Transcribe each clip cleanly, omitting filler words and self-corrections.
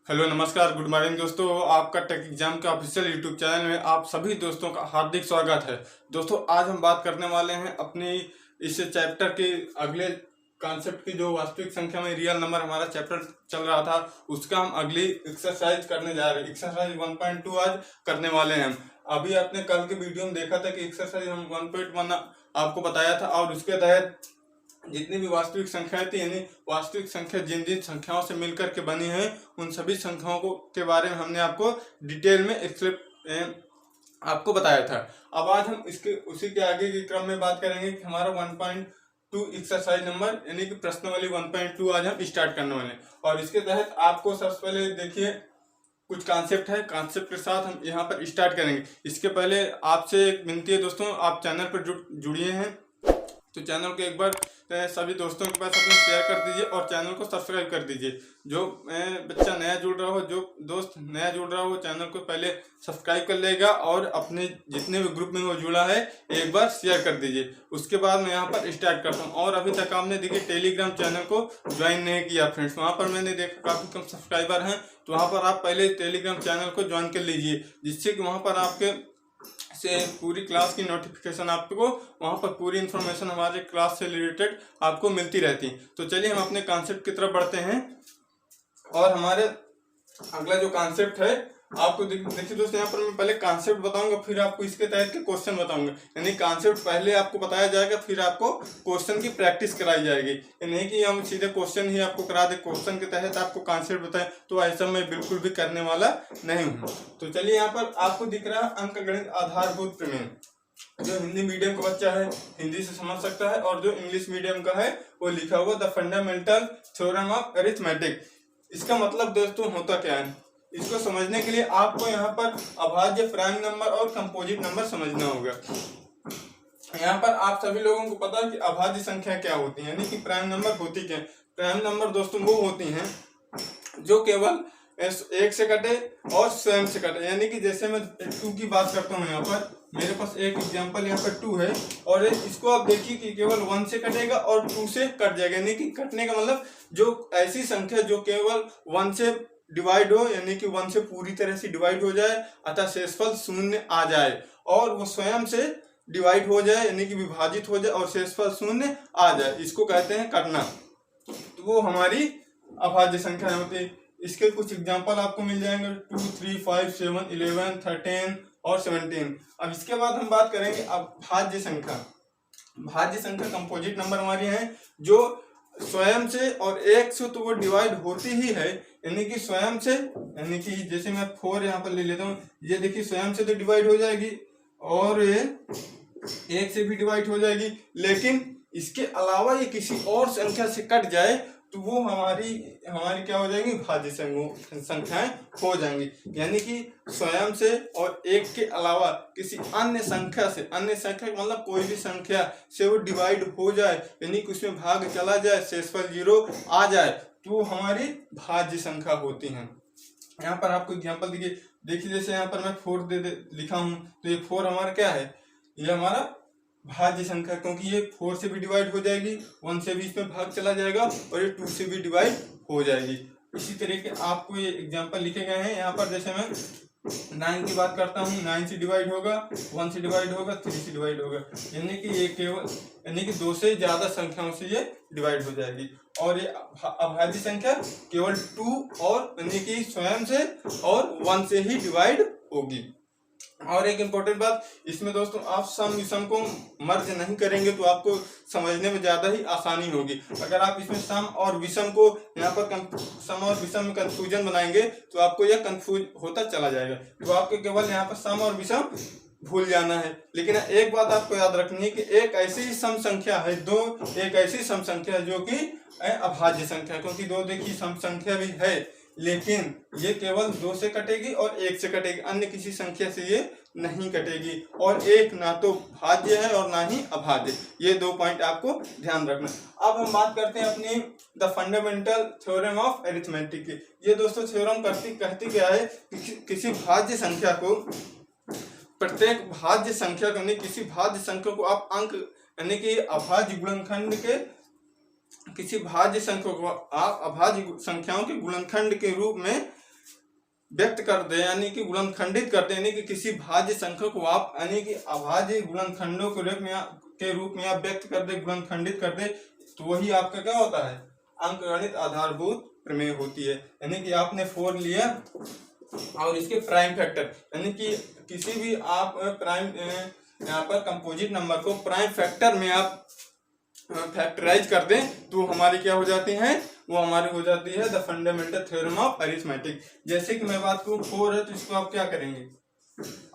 Hello नमस्कार good morning दोस्तों। आपका टेक एग्जाम का ऑफिशियल यूट्यूब चैनल में आप सभी दोस्तों का हार्दिक स्वागत है। दोस्तों आज हम बात करने वाले हैं अपनी इस चैप्टर के अगले कॉन्सेप्ट की, जो वास्तविक संख्या में रियल नंबर हमारा चैप्टर चल रहा था उसका हम अगली एक्सरसाइज करने जा रहे हैं। एक्सरसाइज 1.2 आज करने वाले हैं हम। अभी आपने कल के वीडियो में देखा था कि एक्सरसाइज हम 1.1 आपको बताया था, और उसके तहत जितनी भी वास्तविक संख्याएं थी, यानी वास्तविक संख्या जिन जिन संख्याओं से मिलकर के बनी है उन सभी संख्याओं को के बारे में हमने आपको डिटेल में आपको बताया था। अब आज हम इसके उसी के आगे के क्रम में बात करेंगे कि हमारा 1.2 एक्सरसाइज नंबर यानी कि प्रश्नावली 1.2 आज हम स्टार्ट करने वाले हैं। और इसके तहत आपको सबसे पहले देखिए कुछ कॉन्सेप्ट है, कॉन्सेप्ट के साथ हम यहाँ पर स्टार्ट करेंगे। इसके पहले आपसे एक विनती है दोस्तों, आप चैनल पर जुड़िए हैं तो चैनल को एक बार सभी दोस्तों के पास अपने शेयर कर दीजिए और चैनल को सब्सक्राइब कर दीजिए। जो बच्चा नया जुड़ रहा हो, जो दोस्त नया जुड़ रहा हो, चैनल को पहले सब्सक्राइब कर लेगा और अपने जितने भी ग्रुप में वो जुड़ा है एक बार शेयर कर दीजिए। उसके बाद मैं यहाँ पर स्टार्ट करता हूँ। और अभी तक आपने देखिए टेलीग्राम चैनल को ज्वाइन नहीं किया फ्रेंड्स, वहाँ पर मैंने देखा काफ़ी कम सब्सक्राइबर हैं, तो वहाँ पर आप पहले टेलीग्राम चैनल को ज्वाइन कर लीजिए, जिससे कि वहाँ पर आपके से पूरी क्लास की नोटिफिकेशन आपको वहाँ पर पूरी इन्फॉर्मेशन हमारे क्लास से रिलेटेड आपको मिलती रहती। तो चलिए हम अपने कॉन्सेप्ट की तरफ बढ़ते हैं। और हमारे अगला जो कॉन्सेप्ट है आपको देखिए दोस्तों, यहाँ पर मैं पहले कॉन्सेप्ट बताऊंगा, फिर आपको इसके तहत के क्वेश्चन बताऊंगा। यानी कॉन्सेप्ट पहले आपको बताया जाएगा, फिर आपको क्वेश्चन की प्रैक्टिस कराई जाएगी। नहीं कि हम सीधे क्वेश्चन ही आपको करा दे, क्वेश्चन के तहत आपको कॉन्सेप्ट बताए, तो ऐसा मैं बिल्कुल भी करने वाला नहीं हूँ। तो चलिए यहाँ पर आपको दिख रहा है अंकगणित आधारभूत प्रमेय। जो हिंदी मीडियम का बच्चा है हिंदी से समझ सकता है, और जो इंग्लिश मीडियम का है वो लिखा हुआ the fundamental theorem of arithmetic. इसका मतलब दोस्तों होता क्या है, इसको समझने के लिए आपको यहाँ पर अभाज्य प्राइम नंबर और कंपोजिट नंबर समझना होगा। यहाँ पर आप सभी लोगों को पता है कि अभाज्य संख्या क्या होती है, यानी कि प्राइम नंबर होती क्या है। प्राइम नंबर दोस्तों वो होती हैं जो केवल एक से कटे और स्वयं से कटे। यानी कि जैसे मैं 2 की बात करता हूँ, यहाँ पर मेरे पास एक एग्जांपल यहाँ पर 2 है, और इसको आप देखिए कि केवल 1 से कटेगा और 2 से कट जाएगा। यानी कि कटने का मतलब जो ऐसी संख्या जो केवल 1 से डिवाइड हो, यानी कि 1 से पूरी तरह से डिवाइड हो जाए, अतः शेषफल 0 आ जाए, और वो स्वयं से डिवाइड हो जाए यानी कि विभाजित हो जाए और शेषफल 0 आ जाए, इसको कहते हैं कटना। तो वो हमारी अभाज्य संख्या होती है। इसके कुछ एग्जांपल आपको मिल जाएंगे 2, 3, 5, 7, 11, 13 और 17। अब इसके बाद हम बात करेंगे अब भाज्य संख्या। भाज्य संख्या कंपोजिट नंबर हमारी है जो स्वयं से और एक से तो वो डिवाइड होती ही है, यानी कि स्वयं से, यानी कि जैसे मैं 4 यहाँ पर ले लेता हूँ, ये देखिए स्वयं से तो डिवाइड हो जाएगी और ये एक से भी डिवाइड हो जाएगी, लेकिन इसके अलावा ये किसी और संख्या से कट जाए तो वो हमारी क्या हो जाएंगी, भाज्य संख्याएं हो जाएंगी। यानी कि स्वयं से और एक के अलावा किसी अन्य संख्या से, अन्य संख्या मतलब कोई भी संख्या से वो डिवाइड हो जाए, यानी कि उसमें भाग चला जाए, शेषफल 0 आ जाए, तो वो हमारी भाज्य संख्या होती हैं। यहाँ पर आपको एग्जाम्पल देखिए जैसे यहाँ पर मैं 4 लिखा हूँ, तो ये 4 हमारा क्या है, ये हमारा भाज्य संख्या, क्योंकि ये 4 से भी डिवाइड हो जाएगी, 1 से भी इसमें भाग चला जाएगा और ये 2 से भी डिवाइड हो जाएगी। इसी तरीके आपको ये एग्जांपल लिखे गए हैं। यहाँ पर जैसे मैं 9 की बात करता हूँ, 9 से डिवाइड होगा, 1 से डिवाइड होगा, 3 से डिवाइड होगा, यानी कि ये केवल यानी कि 2 से ज्यादा संख्याओं से ये डिवाइड हो जाएगी। और ये अभाज्य संख्या केवल 2 और यानी कि स्वयं से और 1 से ही डिवाइड होगी। और एक इम्पोर्टेंट बात इसमें दोस्तों, आप सम विषम को मर्ज नहीं करेंगे तो आपको समझने में ज्यादा ही आसानी होगी। अगर आप इसमें सम और विषम को यहाँ पर सम और विषम में कंफ्यूजन बनाएंगे तो आपको यह कंफ्यूज होता चला जाएगा। तो आपको केवल यहाँ पर सम और विषम भूल जाना है। लेकिन एक बात आपको याद रखनी है कि एक ऐसी सम संख्या है, एक ऐसी सम संख्या जो कि अभाज्य संख्या, क्योंकि 2 देखिए सम संख्या भी है, लेकिन ये केवल 2 से कटेगी और 1 से कटेगी, अन्य किसी संख्या से ये नहीं कटेगी। और एक ना तो भाज्य है और ना ही अभाज्य, ये 2 पॉइंट आपको ध्यान रखना। अब हम बात करते हैं अपनी the fundamental theorem of arithmetic की। ये दोस्तों थ्योरम कहती क्या है, किसी भाज्य संख्या को, प्रत्येक भाज्य संख्या को, किसी भाज्य संख्या को आप अंक यानी कि अभाज्य गुणनखंड के किसी भाज्य संख्या को आप अभाज्य संख्याओं के गुणनखंड के रूप में व्यक्त कर दे यानी कि गुणनखंडित कर दे, यानी कि किसी भाज्य संख्या को आप यानी कि अभाज्य गुणनखंडों के रूप में आप व्यक्त कर दे, गुणनखंडित कर दे, तो वही आपका क्या होता है, अंकगणित आधारभूत प्रमेय होती है। यानी कि आपने 4 लिया और इसके प्राइम फैक्टर, यानी कि किसी भी आप प्राइम यहाँ पर कंपोजिट नंबर को प्राइम फैक्टर में आप फैक्टराइज कर दें तो हमारी क्या हो जाती हैं, वो हमारी हो जाती है the fundamental theorem of arithmetic. जैसे कि मैं बात करूँ 4 है तो इसको आप क्या करेंगे,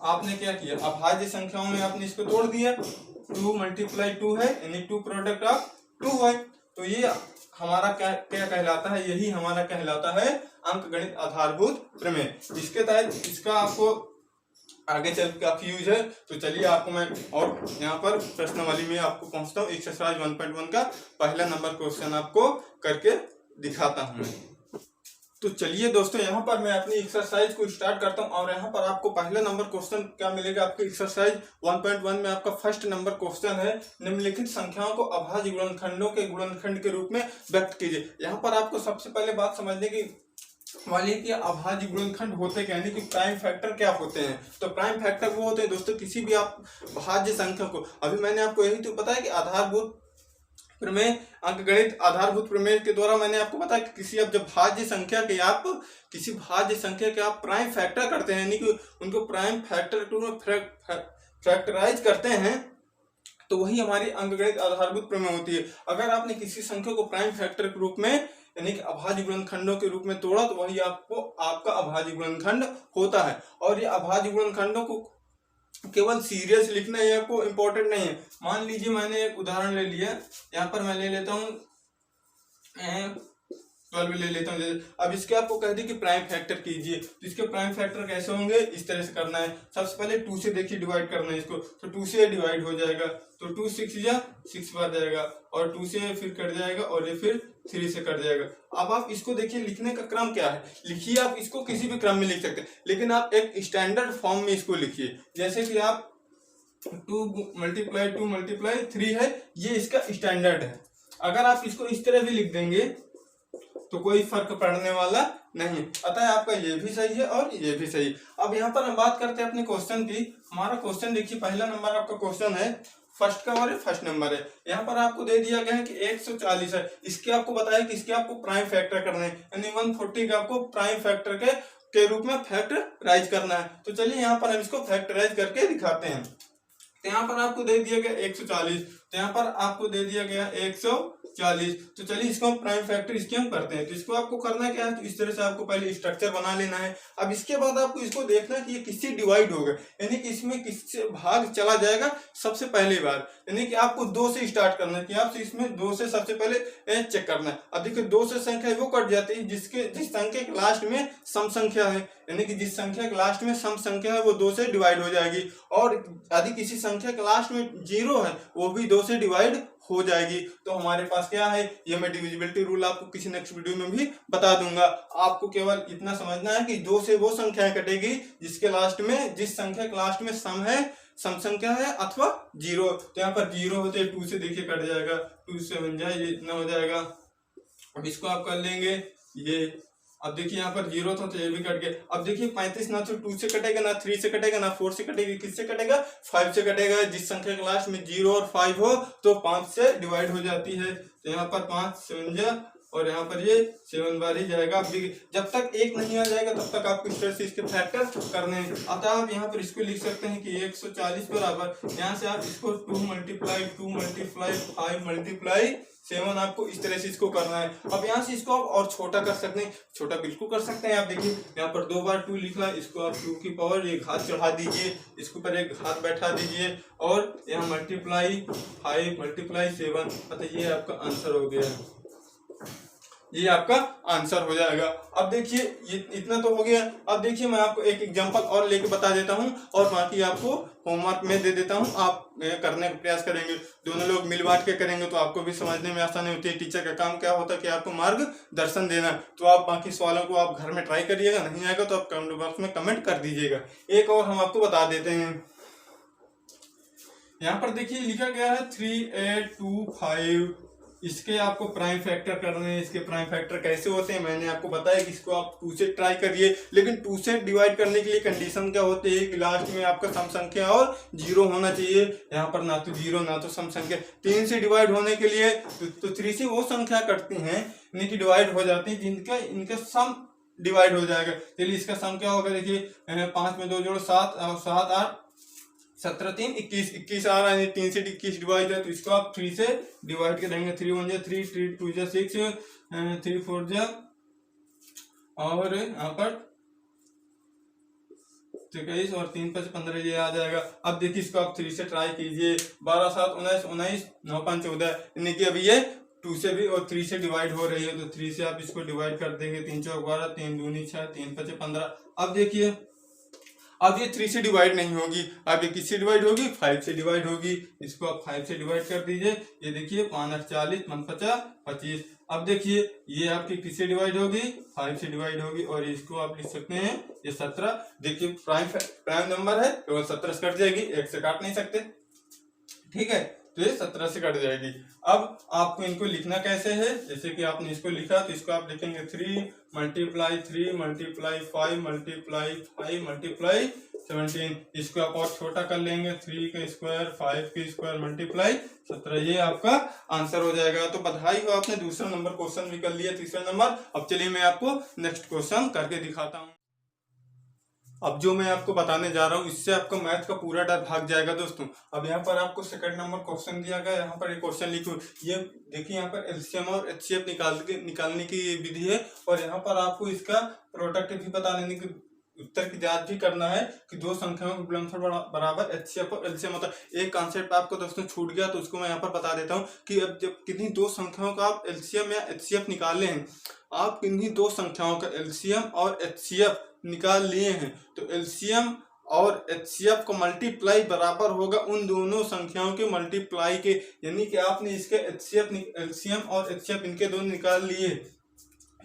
आपने क्या किया, अभाज्य संख्याओं में आपने इसको तोड़ दिया, 2 × 2 है यानी 2 प्रोडक्ट ऑफ 2 है, तो ये हमारा क्या क्या कहलाता है, यही हमारा कहलाता है अंकगणित आधारभूत प्रमेय। इसके तहत इसका आपको आगे चल काफी यूज है। तो चलिए आपको मैं और यहाँ पर प्रश्नावली में आपको पहुंचता हूँ, एक्सरसाइज 1.1 का पहला नंबर क्वेश्चन आपको करके दिखाता हूँ। तो चलिए दोस्तों यहाँ पर मैं अपनी एक्सरसाइज को स्टार्ट करता हूँ और यहाँ पर आपको पहला नंबर क्वेश्चन क्या मिलेगा, आपके एक्सरसाइज 1.1 में आपका फर्स्ट नंबर क्वेश्चन है, निम्नलिखित संख्याओं को अभाज्य गुणनखंडों के गुणनखंड के रूप में व्यक्त कीजिए। यहाँ पर आपको सबसे पहले बात समझने की वाली कि अभाज्य गुणनखंड होते क्या, यानी कि प्राइम फैक्टर क्या होते हैं। तो प्राइम फैक्टर वो होते हैं दोस्तों किसी भी आप भाज्य संख्या को, अभी मैंने आपको यही तो बताया कि आधारभूत प्रमेय, अंकगणित आधारभूत प्रमेय के द्वारा मैंने आपको बताया कि किसी अब जब भाज्य संख्या के आप किसी भाज्य संख्या के आप प्राइम फैक्टर करते हैं, यानी कि उनको प्राइम फैक्टर टू में फैक्टराइज करते हैं, तो वही हमारी अंकगणित आधारभूत प्रमेय होती है। अगर आपने किसी संख्या को प्राइम फैक्टर के रूप में यानी कि अभाज्य गुणनखंडों के रूप में तोड़ा तो वही आपका अभाज्य गुणनखंड होता है। और ये अभाज्य गुणनखंडों को केवल सीरियस लिखना ये आपको इम्पोर्टेंट नहीं है। मान लीजिए मैंने एक उदाहरण ले लिया, यहाँ पर मैं ले लेता हूँ 12 ले लेता हूँ। अब इसके आपको कह दी कि प्राइम फैक्टर कीजिए, तो इसके प्राइम फैक्टर कैसे होंगे, इस तरह से करना है। सबसे पहले 2 से देखिए डिवाइड करना है इसको, तो 2 से डिवाइड हो जाएगा, तो 2 6 या 6 बार जाएगा, और 2 से फिर कट जाएगा, और ये फिर 3 से कट जाएगा। अब आप इसको देखिए, लिखने का क्रम क्या है, लिखिए आप इसको किसी भी क्रम में लिख सकते हैं, लेकिन आप एक स्टैंडर्ड फॉर्म में इसको लिखिए। जैसे कि आप 2 × 3 है, ये इसका स्टैंडर्ड है। अगर आप इसको इस तरह भी लिख देंगे तो कोई फर्क पड़ने वाला नहीं, अतः आपका ये भी सही है और ये भी सही। अब यहाँ पर हम बात करते हैं अपने क्वेश्चन की। हमारा क्वेश्चन देखिए, पहला नंबर आपका क्वेश्चन है, फर्स्ट का और फर्स्ट नंबर है। यहाँ पर आपको दे दिया गया है कि 140 है, इसके आपको बताया कि इसके आपको प्राइम फैक्टर करना है, यानी 140 का आपको प्राइम फैक्टर के रूप में फैक्टराइज करना है। तो चलिए यहाँ पर हम इसको फैक्टराइज करके दिखाते हैं। तो यहाँ पर आपको दे दिया गया 140, तो यहाँ पर आपको दे दिया गया 140। तो चलिए इसको हम प्राइम फैक्टर इसके हम करते हैं। तो इसको आपको करना क्या है, तो इस तरह से आपको पहले स्ट्रक्चर बना लेना है। अब इसके बाद आपको इसको देखना है कि ये किससे डिवाइड होगा, यानी कि इसमें किससे भाग चला जाएगा सबसे पहली बार, यानी कि आपको 2 से स्टार्ट करना है कि आपसे इसमें 2 से सबसे पहले चेक करना है। अब देखिए 2 से संख्या वो कट जाती है जिस संख्या के लास्ट में सम संख्या है, यानी कि जिस संख्या के लास्ट में सम संख्या है वो 2 से डिवाइड हो जाएगी, और यदि किसी संख्या के लास्ट में 0 है वो भी 2 से डिवाइड हो जाएगी। तो हमारे पास क्या है, ये मैं डिविजिबिलिटी रूल आपको किसी नेक्स्ट वीडियो में भी बता दूंगा। आपको केवल इतना समझना है कि 2 से वो संख्याएं कटेगी जिसके लास्ट में, जिस संख्या के लास्ट में सम है, सम संख्या है अथवा 0। तो यहाँ पर 0 होते 2 से देखिए कट जाएगा, 2 से बन जाए ये इतना हो जाएगा। अब इसको आप कर लेंगे ये, अब देखिए यहाँ पर 0 था तो ये भी कट गया। अब देखिए 35 ना तो 2 से कटेगा, ना 3 से कटेगा, ना 4 से कटेगा, किससे कटेगा, 5 से कटेगा। जिस संख्या के लास्ट में 0 और 5 हो तो 5 से डिवाइड हो जाती है। तो यहाँ पर 5 7 जा, और यहाँ पर ये 7 बार ही जाएगा। अब देखिए जब तक 1 नहीं आ जाएगा तब तक आपको इस तरह से इसके फैक्टर करने हैं। अतः आप यहाँ पर इसको लिख सकते हैं कि 140 बराबर, यहाँ से आप इसको 2 × 5 × 7 आपको इस तरह से इसको करना है। अब यहाँ से इसको आप और छोटा कर सकते हैं, छोटा बिल्कुल कर सकते हैं। आप देखिए यहाँ पर 2 बार 2 लिखा है, इसको आप 2 की पावर एक हाथ चढ़ा दीजिए, इसके ऊपर एक हाथ बैठा दीजिए, और यहाँ मल्टीप्लाई 5 × 7, अतः ये आपका आंसर हो गया, ये आपका आंसर हो जाएगा। अब देखिए ये इतना तो हो गया। अब देखिए मैं आपको एक एग्जांपल और लेके बता देता हूँ, और बाकी आपको होमवर्क में दे देता हूँ, आप करने का प्रयास करेंगे। दोनों लोग मिल बांट के करेंगे तो आपको भी समझने में आसानी होती है। टीचर का काम क्या होता है कि आपको मार्गदर्शन देना। तो आप बाकी सवालों को आप घर में ट्राई करिएगा, नहीं आएगा तो आप कमेंट बॉक्स में कमेंट कर दीजिएगा। एक और हम आपको बता देते हैं, यहाँ पर देखिए लिखा गया है 3 8 2 5 इसके आपको प्राइम फैक्टर करने हैं। इसके प्राइम फैक्टर कैसे होते हैं मैंने आपको बताया कि इसको आप 2 से ट्राई करिए, लेकिन 2 से डिवाइड करने के लिए कंडीशन क्या होती है कि लास्ट में आपका सम संख्या और 0 होना चाहिए। यहाँ पर ना तो 0 ना तो सम संख्या। 3 से डिवाइड होने के लिए तो 3 से वो संख्या कटती हैं इनकी डिवाइड हो जाती है जिनका इनका सम डिवाइड हो जाएगा। चलिए इसका सम क्या होगा, देखिए 5 में 2 जोड़ो 7 और 7 8 17 3 21 21 आ रहा है। 3 से 21 डिवाइड है तो इसको आप 3 से डिवाइड कर देंगे। 3 1 3 3 2 6 3 4 और यहाँ पर 23 और 3 5 15 ये आ जाएगा। अब देखिए इसको आप 3 से ट्राई कीजिए। 12 7 19 19 9 5 14 यानी कि अभी ये 2 से भी और 3 से डिवाइड हो रही है तो 3 से आप इसको डिवाइड कर देंगे। 3 4 12 3 दूनी 6 3 5 15। अब देखिए अब ये 3 से डिवाइड नहीं होगी, अब ये किससे डिवाइड होगी, 5 से डिवाइड होगी। इसको आप 5 से डिवाइड कर दीजिए। ये देखिए 5 8 40 5 50 25। अब देखिए ये आपकी किससे डिवाइड होगी, 5 से डिवाइड होगी और इसको आप लिख सकते हैं ये 17। देखिए प्राइम नंबर है केवल 17 से कट जाएगी, 1 से काट नहीं सकते, ठीक है, तो ये 17 से कट जाएगी। अब आपको इनको लिखना कैसे है, जैसे कि आपने इसको लिखा तो इसको आप लिखेंगे 3 मल्टीप्लाई 3 मल्टीप्लाई 5 मल्टीप्लाई 5 मल्टीप्लाई 17। इसको आप और छोटा कर लेंगे, 3 का स्क्वायर 5 का स्क्वायर मल्टीप्लाई 17। ये आपका आंसर हो जाएगा। तो बधाई हो, आपने दूसरा नंबर क्वेश्चन भी कर लिया, तीसरा नंबर। अब चलिए मैं आपको नेक्स्ट क्वेश्चन करके दिखाता हूँ। अब जो मैं आपको बताने जा रहा हूँ इससे आपका मैथ का पूरा डर भाग जाएगा दोस्तों। अब यहाँ पर आपको सेकंड नंबर क्वेश्चन दिया गया, यहाँ पर एक क्वेश्चन लिखो। ये देखिए यहाँ पर एलसीएम और एचसीएफ निकालने की विधि है और यहाँ पर आपको इसका प्रोडक्ट भी बता देने की उत्तर की जांच भी करना है कि दो संख्याओं के गुणनफल बराबर एचसीएफ और एलसीएम होता है। एक कॉन्सेप्ट आपको दोस्तों छूट गया तो उसको मैं यहाँ पर बता देता हूँ कि अब जब किन्हीं दो संख्याओं का आप एलसीएम या एचसीएफ निकाले हैं, आप किन्हीं दो संख्याओं का एलसीएम और एचसीएफ निकाल लिए हैं तो एलसीएम और एचसीएफ का मल्टीप्लाई बराबर होगा उन दोनों संख्याओं के मल्टीप्लाई के। यानी कि आपने इसके एलसीएम और एचसीएफ इनके दोनों निकाल लिए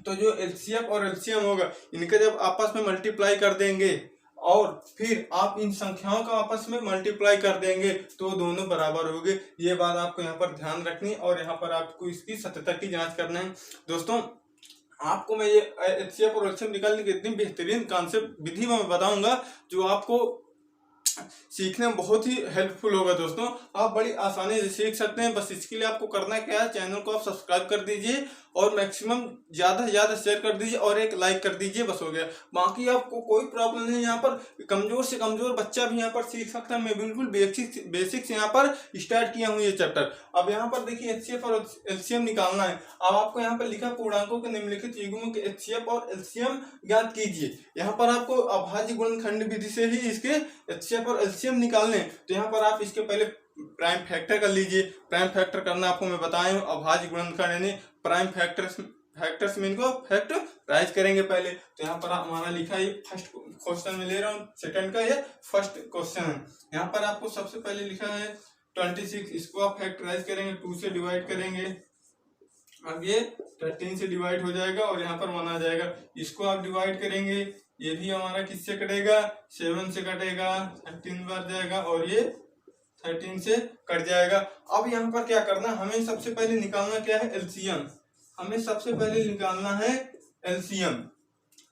तो जो एलसीएफ और एलसीएम होगा इनके जब आपस में मल्टीप्लाई कर देंगे और फिर आप इन संख्याओं का आपस में मल्टीप्लाई कर देंगे तो दोनों बराबर होंगे। ये बात आपको यहाँ पर ध्यान रखनी और यहाँ पर आपको इसकी सत्यता की जांच करना है। दोस्तों आपको मैं ये एचसीएफ और एलसीएम निकालने की इतनी बेहतरीन कॉन्सेप्ट विधि में बताऊंगा जो आपको सीखने में बहुत ही हेल्पफुल होगा। दोस्तों आप बड़ी आसानी से सीख सकते हैं। बस इसके लिए आपको करना क्या है, चैनल को आप सब्सक्राइब कर दीजिए और मैक्सिमम ज्यादा से ज्यादा शेयर कर दीजिए और एक लाइक कर दीजिए, बस हो गया। बाकी आपको कोई प्रॉब्लम नहीं, यहाँ पर कमजोर से कमजोर बच्चा भी यहाँ पर सीख सकता है। मैं बिल्कुल बेसिक्स यहाँ पर स्टार्ट किया हूँ ये चैप्टर। अब यहाँ पर देखिए एचसीएफ और एलसीएम निकालना है। अब आपको यहाँ पर लिखा पूर्णांकों के निम्नलिखित युग्मों के एचसीएफ और एलसीएम ज्ञात कीजिए। यहाँ पर आपको अभाज्य गुणनखंड विधि से ही इसके एचसीएफ और एलसीएम निकालने। तो यहाँ पर आप इसके पहले प्राइम फैक्टर कर लीजिए। प्राइम फैक्टर करना आपको मैं बताया हूँ, अभाज्य गुणनखंड यानी प्राइम फैक्टर्स में इनको फैक्टराइज करेंगे पहले। तो यहाँ पर हमारा लिखा है, फर्स्ट क्वेश्चन में ले रहा हूँ, सेकंड का ये फर्स्ट क्वेश्चन है। यहाँ पर आपको सबसे पहले लिखा है 26, इसको आप फैक्टराइज करेंगे, 2 से डिवाइड करेंगे, अब ये 13 से डिवाइड हो जाएगा और यहाँ पर 1 आ जाएगा। इसको आप डिवाइड करेंगे, ये भी हमारा किससे कटेगा, 7 से कटेगा, 13 बार जाएगा और ये 13 से कट जाएगा। अब यहाँ पर क्या करना, हमें सबसे पहले निकालना क्या है, एलसीएम। हमें सबसे पहले निकालना है एलसीएम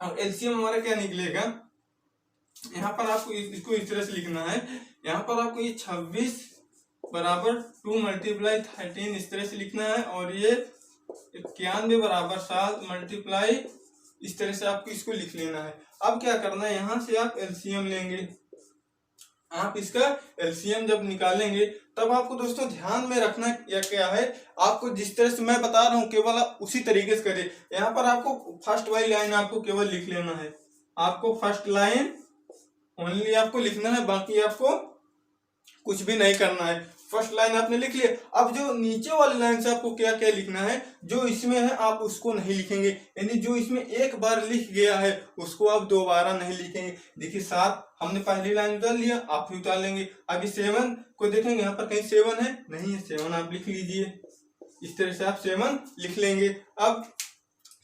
और एलसीएम हमारा क्या निकलेगा, यहाँ पर आपको इसको इस तरह से लिखना है। यहाँ पर आपको ये 26 बराबर 2 मल्टीप्लाई 13 इस तरह से लिखना है और ये 91 बराबर 7 मल्टीप्लाई इस तरह से आपको इसको लिख लेना है। अब क्या करना है, यहाँ से आप एलसीएम लेंगे। आप इसका एलसीएम जब निकालेंगे तब आपको दोस्तों ध्यान में रखना क्या है, आपको जिस तरह से मैं बता रहा हूँ केवल आप उसी तरीके से करिए। यहाँ पर आपको फर्स्ट वाली लाइन आपको केवल लिख लेना है, आपको फर्स्ट लाइन ओनली आपको लिखना है, बाकी आपको कुछ भी नहीं करना है। फर्स्ट लाइन आपने लिख लिया। अब जो नीचे वाली लाइन से आपको क्या क्या लिखना है, जो इसमें है आप उसको नहीं लिखेंगे, यानी जो इसमें एक बार लिख गया है उसको आप दोबारा नहीं लिखेंगे। देखिए 7 हमने पहली लाइन उतार लिया, आप भी उतार लेंगे। अभी 7 को देखेंगे, यहाँ पर कहीं 7 है, नहीं है, 7 आप लिख लीजिए। इस तरह से आप 7 लिख लेंगे। अब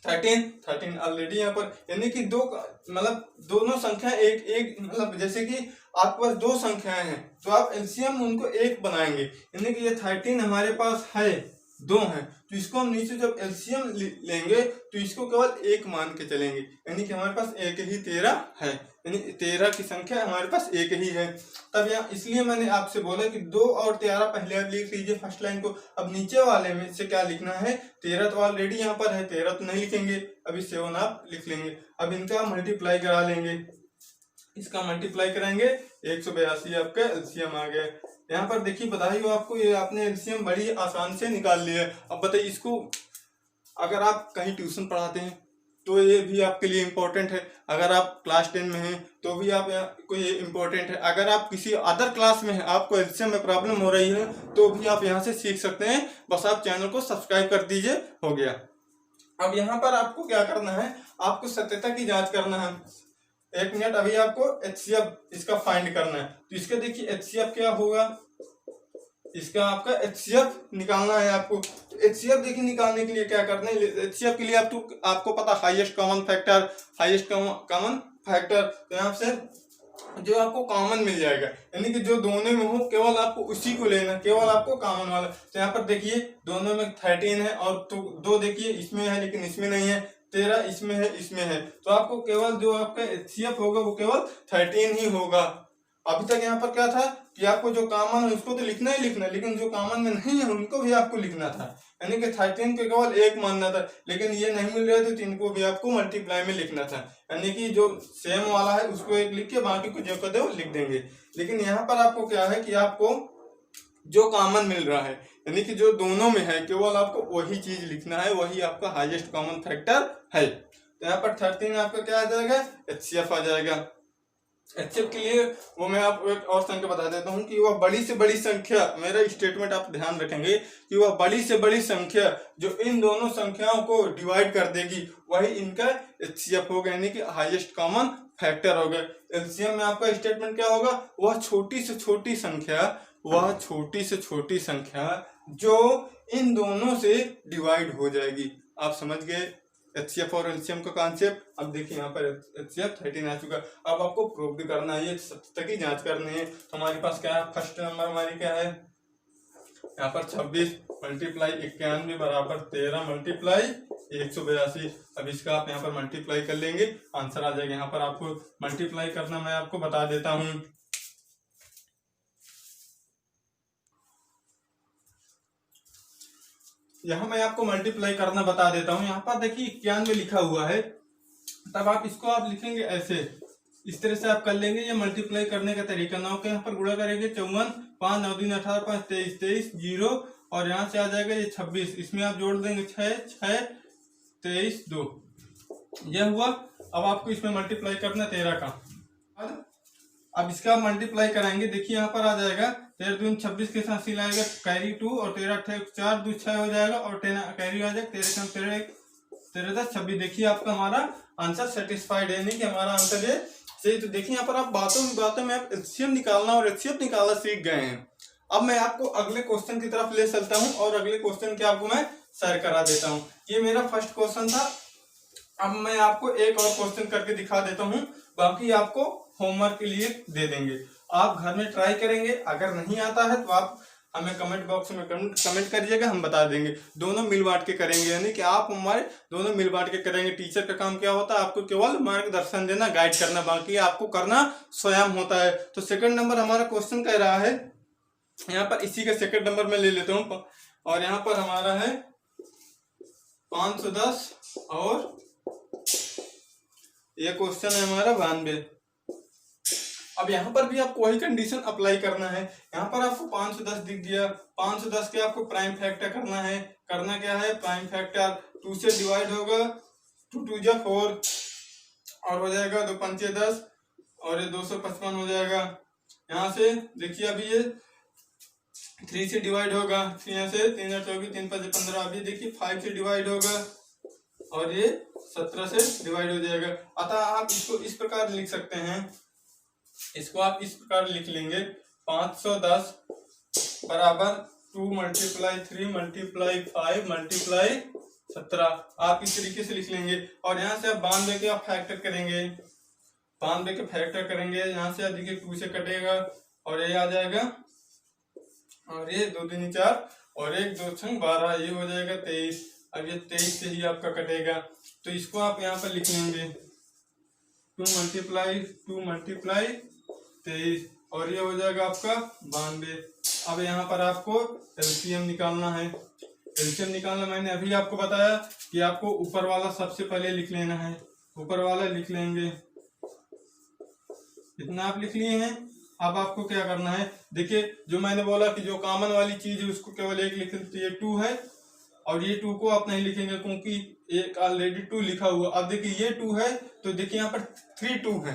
13 ऑलरेडी यहाँ पर, यानी कि दो मतलब दोनों संख्या एक मतलब जैसे कि आपके पास दो संख्याएं हैं तो आप एलसीएम उनको एक बनाएंगे, यानी कि ये 13 हमारे पास है, 2 है, तो इसको हम नीचे जब एलसीएम लेंगे तो इसको केवल 1 मान के चलेंगे, यानी कि हमारे पास एक ही 13 है, यानी 13 की संख्या हमारे पास एक ही है। तब यहाँ इसलिए मैंने आपसे बोला कि 2 और 13 पहले आप लिख लीजिए फर्स्ट लाइन को। अब नीचे वाले में से क्या लिखना है, 13 तो ऑलरेडी यहाँ पर है, 13 तो नहीं लिखेंगे, अभी 7 आप लिख लेंगे। अब इनका मल्टीप्लाई करा लेंगे, इसका मल्टीप्लाई करेंगे 182 आपका एलसीएम आ गया। यहाँ पर देखिए बधाई हो आपको, ये आपने एलसीएम बड़ी आसान से निकाल लिया है। अब बताइए इसको अगर आप कहीं ट्यूशन पढ़ाते हैं तो ये भी आपके लिए इम्पोर्टेंट है, अगर आप क्लास 10 में हैं तो भी आप को ये इम्पोर्टेंट है, अगर आप किसी अदर क्लास में हैं आपको एलसीएम में प्रॉब्लम हो रही है तो भी आप यहाँ से सीख सकते हैं। बस आप चैनल को सब्सक्राइब कर दीजिए, हो गया। अब यहाँ पर आपको क्या करना है, आपको सत्यता की जांच करना है। 1 मिनट, अभी आपको एचसीएफ इसका फाइंड करना है। तो इसका देखिए एचसीएफ क्या होगा, इसका आपका एचसीएफ निकालना है आपको। तो एचसीएफ देखिए निकालने के लिए क्या करना है, एचसीएफ के लिए आपको पता highest common factor, highest common factor, तो यहाँ से जो आपको कॉमन मिल जाएगा, यानी कि जो दोनों में हो केवल आपको उसी को लेना, केवल आपको कॉमन वाला। तो यहाँ पर देखिए दोनों में 13 है और तो 2 देखिए इसमें है लेकिन इसमें नहीं है, 13 इसमें है इसमें है, तो आपको केवल जो आपका एचसीएफ होगा वो केवल 13 ही होगा। अभी तक यहाँ पर क्या था कि आपको जो कॉमन है उसको तो लिखना ही लिखना, लेकिन जो कॉमन में नहीं है उनको भी आपको लिखना था, यानी कि 13 को केवल 1 मानना था, लेकिन ये नहीं मिल रहा था तो इनको भी आपको मल्टीप्लाई में लिखना था, यानी कि जो सेम वाला है उसको 1 लिख के बाकी को जो कर दे वो लिख देंगे। लेकिन यहाँ पर आपको क्या है कि आपको जो कॉमन मिल रहा है, यानी कि जो दोनों में है, केवल आपको वही चीज लिखना है, वही आपका हाईएस्ट कॉमन फैक्टर है। तो यहाँ पर 13 आपका क्या आ जाएगा, एचसीएफ आ जाएगा। एचसीएफ के लिए वो मैं आपको एक और संख्या बता देता हूँ कि वह बड़ी से बड़ी संख्या, मेरा स्टेटमेंट आप ध्यान रखेंगे कि वह बड़ी से बड़ी संख्या जो इन दोनों संख्याओं को डिवाइड कर देगी वही इनका एचसीएफ होगा, यानी कि हाईएस्ट कॉमन फैक्टर होगा। एलसीएम में आपका स्टेटमेंट क्या होगा, वह छोटी से छोटी संख्या, वह छोटी से छोटी संख्या जो इन दोनों से डिवाइड हो जाएगी। आप समझ गए एचसीएफ और एलसीएम का कॉन्सेप्ट। अब देखिए यहाँ पर एचसीएफ 13 आ चुका। अब आपको प्रूव भी करना है, ये सत्यता की जांच करनी है। तो हमारे पास क्या है, फर्स्ट नंबर हमारी क्या है, यहाँ पर 26 मल्टीप्लाई 91 बराबर 13 मल्टीप्लाई 182। अब इसका आप यहाँ पर मल्टीप्लाई कर लेंगे, आंसर आ जाएगा। यहाँ पर आपको मल्टीप्लाई करना मैं आपको बता देता हूँ। यहाँ मैं आपको मल्टीप्लाई करना बता देता हूँ। यहाँ पर देखिए 91 लिखा हुआ है, तब आप इसको आप लिखेंगे ऐसे, इस तरह से आप कर लेंगे। ये मल्टीप्लाई करने का तरीका, 9 के यहाँ पर गुणा करेंगे 54, 5 9 दिन 18, 5 23 23 जीरो, और यहाँ से आ जाएगा ये 26, इसमें आप जोड़ देंगे 6 6 23 2, यह हुआ। अब आपको इसमें मल्टीप्लाई करना 13 का। अब इसका मल्टीप्लाई कराएंगे, देखिए यहाँ पर आ जाएगा 13 दूनी 26 के साथ सिलाएगा कैरी 2 और 13 4 2 6 हो जाएगा और 10 कैरी आ जाएगा 13 13 10 26। देखिए आपका हमारा आंसर सेटिस्फाइड है, नहीं कि हमारा आंसर ये सही। तो देखिए यहाँ पर आप बातों में आप एलसीएम निकालना और एचसीएफ निकालना सीख गए हैं। अब मैं आपको अगले क्वेश्चन की तरफ ले चलता हूँ और अगले क्वेश्चन के आपको मैं शेयर करा देता हूँ। ये मेरा फर्स्ट क्वेश्चन था। अब मैं आपको एक और क्वेश्चन करके दिखा देता हूँ, बाकी आपको होमवर्क के लिए दे देंगे। आप घर में ट्राई करेंगे, अगर नहीं आता है तो आप हमें कमेंट बॉक्स में कमेंट करिएगा, हम बता देंगे। दोनों मिल बांट के करेंगे, यानी कि आप हमारे दोनों मिल बांट के करेंगे। टीचर का काम क्या होता है, आपको केवल मार्गदर्शन देना, गाइड करना, बाकी आपको करना स्वयं होता है। तो सेकंड नंबर हमारा क्वेश्चन कह रहा है, यहाँ पर इसी का सेकंड नंबर में ले लेता हूँ, और यहाँ पर हमारा है 510 और ये क्वेश्चन है हमारा 92। अब यहाँ पर भी आपको वही कंडीशन अप्लाई करना है। यहाँ पर आपको 510 दिख गया, 510 के आपको प्राइम फैक्टर करना है। करना क्या है, प्राइम फैक्टर 2 से डिवाइड होगा, 2 2 जा 4 और हो जाएगा 2 5 10 और ये 255 हो जाएगा। यहाँ से देखिए अभी ये 3 से डिवाइड होगा, 3 यहाँ से 3 24 3 5 15। अभी देखिए 5 से डिवाइड होगा और ये 17 से डिवाइड हो जाएगा। अतः आप इसको इस प्रकार लिख सकते हैं, इसको आप इस प्रकार लिख लेंगे 510 बराबर 2 मल्टीप्लाई 3 मल्टीप्लाई 5 मल्टीप्लाई 17। आप इस तरीके से लिख लेंगे और यहाँ से आप 92 के आप फैक्टर करेंगे, 92 के फैक्टर करेंगे। यहाँ से देखिए 2 से कटेगा और ये आ जाएगा और ये 2 दूनी 4 और 1 2 छंग 12, ये हो जाएगा 23। अब ये 23 से ही आपका कटेगा, तो इसको आप यहाँ पर लिख लेंगे 2 मल्टीप्लाई 23, और ये हो जाएगा आपका 92। अब यहाँ पर आपको एलसीएम निकालना है। एलसीएम निकालना मैंने अभी आपको बताया कि आपको ऊपर वाला सबसे पहले लिख लेना है। ऊपर वाला लिख लेंगे, इतना आप लिख लिए हैं। अब आपको क्या करना है, देखिए जो मैंने बोला कि जो कॉमन वाली चीज है उसको केवल एक लिख लेते, ये 2 है, और ये 2 को आप नहीं लिखेंगे क्योंकि एक ऑलरेडी 2 लिखा हुआ। अब देखिए ये 2 है, तो देखिए यहाँ पर 3 2 है,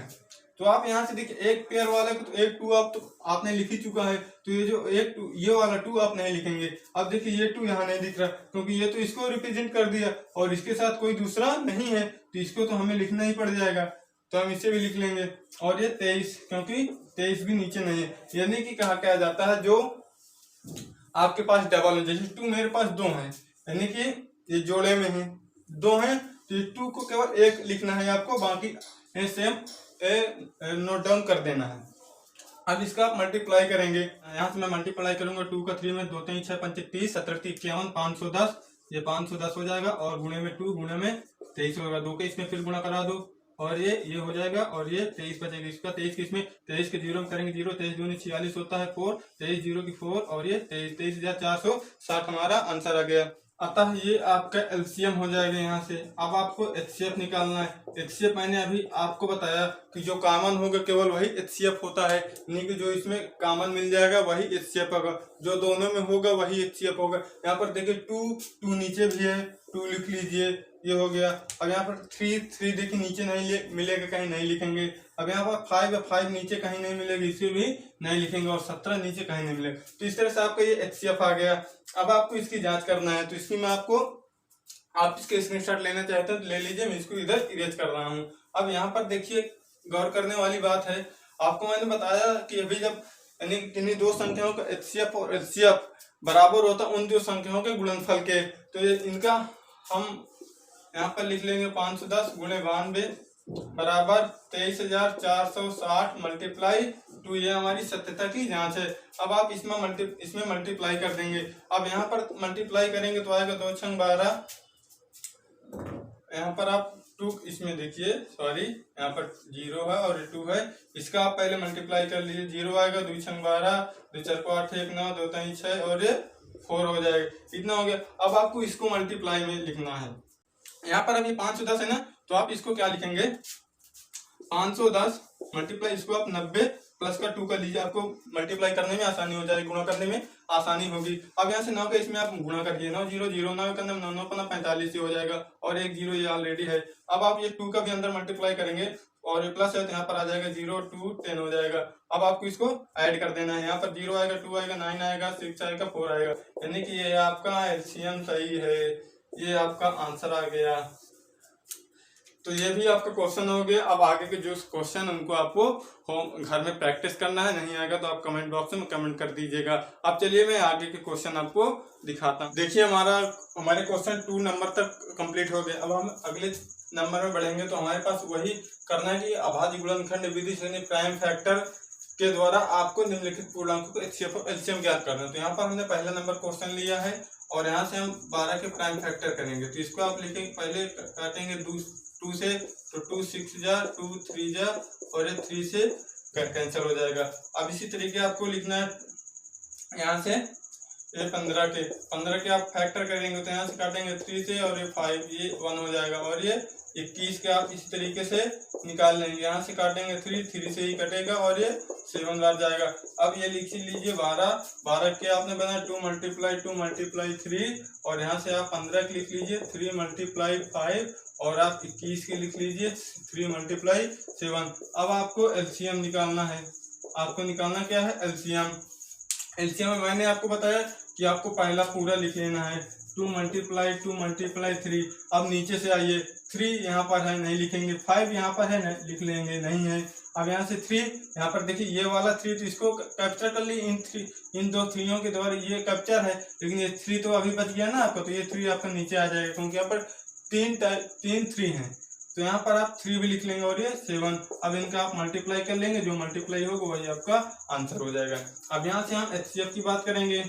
तो आप यहाँ से देखिए एक पेयर वाले को तो एक 2 आप तो आपने लिख ही चुका है, तो ये जो एक 2 ये वाला 2 आप नहीं लिखेंगे। अब देखिए ये 2 यहाँ नहीं दिख रहा क्योंकि ये तो इसको रिप्रेजेंट कर दिया और इसके साथ कोई दूसरा नहीं है, तो इसको तो हमें लिखना ही पड़ जाएगा, तो हम इसे भी लिख लेंगे। और ये 23, क्योंकि 23 भी नीचे नहीं है, यानी कि कहा क्या जाता है जो आपके पास डबल है, जैसे 2 मेरे पास 2 है, यानी कि ये जोड़े में है 2 है, तो ये 2 को केवल एक लिखना है आपको, बाकी सेम नोट डाउन कर देना है। अब इसका आप मल्टीप्लाई करेंगे, यहाँ से मैं मल्टीप्लाई करूंगा 2 का 3 में 2 3 6 5 30 17 51 510, ये 510 हो जाएगा, और गुणे में 2 गुणे में 23 होगा, 2 के इसमें फिर गुणा करा दो, और ये हो जाएगा, और ये 23 बचेगा। इसका 23 के इसमें 23 के 0 में करेंगे 0, 23 दूनी 46 होता है 4, 23 0 की 4, और ये 23,460 हमारा आंसर आ गया। अतः ये आपका एलसीएम हो जाएगा यहाँ से। अब आपको एचसीएफ निकालना है। एचसीएफ मैंने अभी आपको बताया कि जो कॉमन होगा केवल वही एचसीएफ होता है, नहीं कि जो इसमें कॉमन मिल जाएगा वही एचसीएफ होगा, जो दोनों में होगा वही एचसीएफ होगा। यहाँ पर देखिए 2 नीचे भी है, 2 लिख लीजिए, ये हो गया। अब यहाँ पर 3 देखिए नीचे नहीं मिलेगा, कहीं नहीं लिखेंगे। अब यहाँ पर 5 नीचे कहीं नहीं मिलेगा, इसे भी नहीं लिखेंगे, और 17 नीचे कहीं नहीं मिलेगा। तो इस तरह से आपका ये एचसीएफ आ गया। अब आपको इसकी जांच करना है, तो इसकी मैं आपको, आप इसके स्क्रीनशॉट लेना चाहते हैं तो ले लीजिए, मैं इसको इधर इरेज कर रहा हूँ। अब यहाँ पर देखिए गौर करने वाली बात है, आपको मैंने बताया कि अभी जब यानी दो संख्याओं का एचसीएफ और एलसीएफ बराबर होता उन दो संख्याओं के गुणनफल के, तो ये इनका हम यहाँ पर लिख लेंगे 510 गुणे 92 बराबर 23,460 मल्टीप्लाई 2, ये हमारी सत्यता की जांच है। अब आप इसमें मल्टीप्लाई कर देंगे। अब यहाँ पर मल्टीप्लाई करेंगे तो आएगा 2 छंग 12, यहाँ पर आप 2 इसमें देखिए, सॉरी यहाँ पर 0 है और 2 है, इसका आप पहले मल्टीप्लाई कर लीजिए। 0 आएगा, 2 छंग 12, 2 4 को 8 1 9, 2 3 6, और ये 4 हो जाएगा, इतना हो गया। अब आपको इसको मल्टीप्लाई में लिखना है। यहाँ पर अभी 510 है ना, तो आप इसको क्या लिखेंगे, 510 मल्टीप्लाई, इसको आप 90 प्लस का 2 कर लीजिए, आपको मल्टीप्लाई करने में आसानी हो जाएगी, गुणा करने में आसानी होगी। अब यहाँ से 9 का इसमें आप गुणा करिए, 9 0 0 9 के अंदर 9 9 45 ही हो जाएगा, और 1 0 ये ऑलरेडी है। अब आप ये 2 का भी अंदर मल्टीप्लाई करेंगे और ये प्लस है तो यहाँ पर आ जाएगा 0 2 10 हो जाएगा। अब आपको इसको ऐड कर देना है, यहाँ पर 0 आएगा, 2 आएगा, 9 आएगा, 6 आएगा, 4 आएगा, यानी कि ये आपका एलसीएम सही है, ये आपका आंसर आ गया। तो ये भी आपका क्वेश्चन हो गया। अब आगे के जो क्वेश्चन उनको आपको होम घर में प्रैक्टिस करना है, नहीं आएगा तो आप कमेंट बॉक्स में कमेंट कर दीजिएगा। अब चलिए मैं आगे के क्वेश्चन आपको दिखाता हूँ। देखिए हमारे क्वेश्चन 2 नंबर तक कंप्लीट हो गए। अब हम अगले नंबर में बढ़ेंगे तो हमारे पास वही करना है कि अभाज्य गुणनखंड विधि से प्राइम फैक्टर के द्वारा आपको निम्नलिखित पूर्णांकों को एलसीएम ज्ञात करना है। तो यहाँ पर हमने पहला नंबर क्वेश्चन लिया है और यहाँ से हम 12 के प्राइम फैक्टर करेंगे। तो इसको आप लिखेंगे, पहले काटेंगे 2 से, तो 2 6 जा, 2 3 जा, और ये 3 से कैंसिल हो जाएगा। अब इसी तरीके आपको लिखना है यहाँ से ये 15 के आप फैक्टर करेंगे तो यहाँ से काटेंगे 3 से, और ये 5, ये 1 हो जाएगा, और ये 21 के आप इसी तरीके से निकाल लेंगे, यहाँ से काटेंगे 3 से ही कटेगा, और ये 7 बार जाएगा। अब ये लिख लीजिए 12 के आपने बनाया 2 मल्टीप्लाई 3, और यहाँ से आप 15 के लिख लीजिए 3 मल्टीप्लाई 5, और आप 21 के लिख लीजिए 3 मल्टीप्लाई 7। अब आपको एलसीएम निकालना है। आपको निकालना क्या है, एलसीएम। एलसीएम में मैंने आपको बताया कि आपको पहला पूरा लिख लेना है, 2 मल्टीप्लाई 3। अब नीचे से आइए, 3 यहाँ पर है, नहीं लिखेंगे, 5 यहाँ पर है, लिख लेंगे, नहीं है। अब यहाँ से 3, यहाँ पर देखिए ये वाला 3 तो इसको कैप्चर कर ली, इन दो 3 के द्वारा ये कैप्चर है, लेकिन ये 3 तो अभी बच गया ना आपको, तो ये 3 आपका नीचे आ जाएगा, क्योंकि यहाँ पर 3 3 है, तो यहाँ पर आप 3 भी लिख लेंगे, और ये 7। अब इनका आप मल्टीप्लाई कर लेंगे, जो मल्टीप्लाई होगा वही आपका आंसर हो जाएगा। अब यहाँ से हम एचसीएफ की बात करेंगे।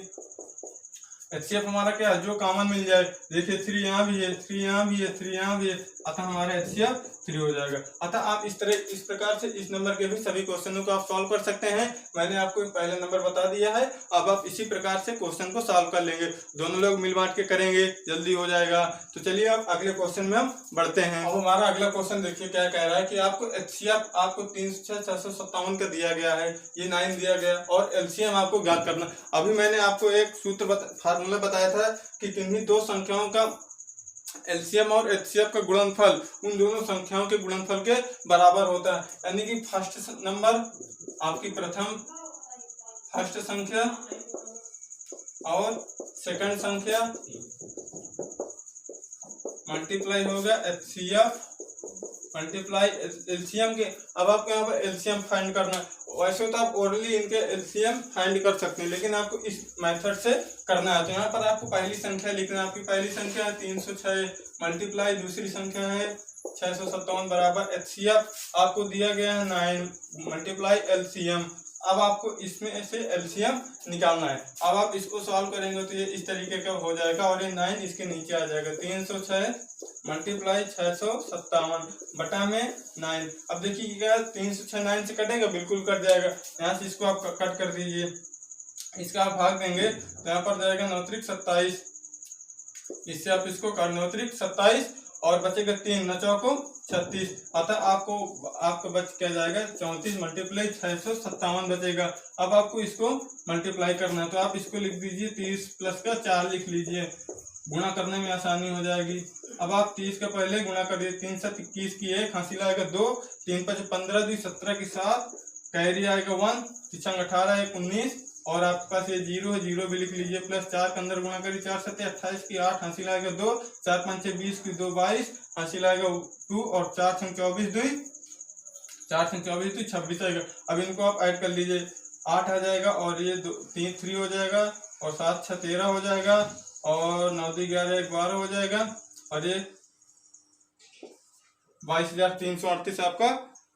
एचसीएफ हमारा क्या है, जो कॉमन मिल जाए। देखिए 3 यहाँ भी है, 3 यहाँ भी है, 3 यहाँ भी है, अतः हमारा एचसीएफ 3 हो जाएगा। अतः आप इस प्रकार से इस नंबर के भी सभी क्वेश्चनों को आप सॉल्व कर सकते हैं। मैंने आपको पहले नंबर बता दिया है, अब आप इसी प्रकार से क्वेश्चन को सॉल्व कर लेंगे। दोनों लोग मिल बांट के करेंगे, जल्दी हो जाएगा। तो चलिए अब अगले क्वेश्चन में हम बढ़ते हैं। अब हमारा अगला क्वेश्चन देखिए क्या कह रहा है कि आपको एचसीएफ आपको 306,657 का दिया गया है, ये 9 दिया गया और एलसीएम आपको ज्ञात करना। अभी मैंने आपको एक सूत्र फार्मूला बताया था कि किन्हीं दो संख्याओं का एलसीएम और एचसीएफ का गुणनफल उन दोनों संख्याओं के गुणनफल के बराबर होता है। यानी कि फर्स्ट नंबर आपकी फर्स्ट संख्या और सेकंड संख्या मल्टीप्लाई होगा एचसीएफ मल्टीप्लाई एलसीएम के। अब आपको यहाँ पर एलसीएम फाइंड करना, वैसे तो आप ओरली इनके एलसीएम फाइंड कर सकते हैं, लेकिन आपको इस मेथड से करना है। तो यहाँ पर आपको पहली संख्या लिखना है। आपकी पहली संख्या है 306 मल्टीप्लाई दूसरी संख्या है 657 बराबर एचसीएफ आपको दिया गया है 9 मल्टीप्लाई एलसीएम। अब आपको इसमें से एलसीएम निकालना है। अब आप इसको सॉल्व करेंगे तो ये इस तरीके का हो जाएगा और ये 9 इसके नीचे आ जाएगा। 306 मल्टीप्लाई 657 बटा में 9। अब देखिए क्या 306 9 से कटेगा, बिल्कुल कट जाएगा। यहाँ से इसको आप कट कर दीजिए, इसका आप भाग देंगे तो यहाँ पर जाएगा 9 त्रिक 27, इससे आप इसको कर 9 त्रिक 27 और बचेगा 3 9 चौको 36। अतः आपको बच क्या जाएगा 34 मल्टीप्लाई 657 बचेगा। अब आपको इसको मल्टीप्लाई करना है तो आप इसको लिख दीजिए 30 प्लस का 4 लिख लीजिए, गुणा करने में आसानी हो जाएगी। अब आप 30 का पहले गुणा करिए, 3 7 21 की 1 हासिल आएगा 2, 3 5 15 2 17 की 7 कैरी आएगा 1, 6 18 1 19 और आपके पास ये 0 है, 0 भी लिख लीजिए। प्लस 4 के अंदर गुणा करिए, 4 7 28 की 8 हासिल आएगा 2, 4 5 20 की 2 22 हासिल आएगा 2 और 4 6 24 2 4 6 24 2 26 आएगा। अब इनको आप ऐड कर लीजिए, 8 आ जाएगा और ये 3 हो जाएगा और 7 6 13 हो जाएगा और 9 2 11 1 12 हो जाएगा और ये 22,338 आपका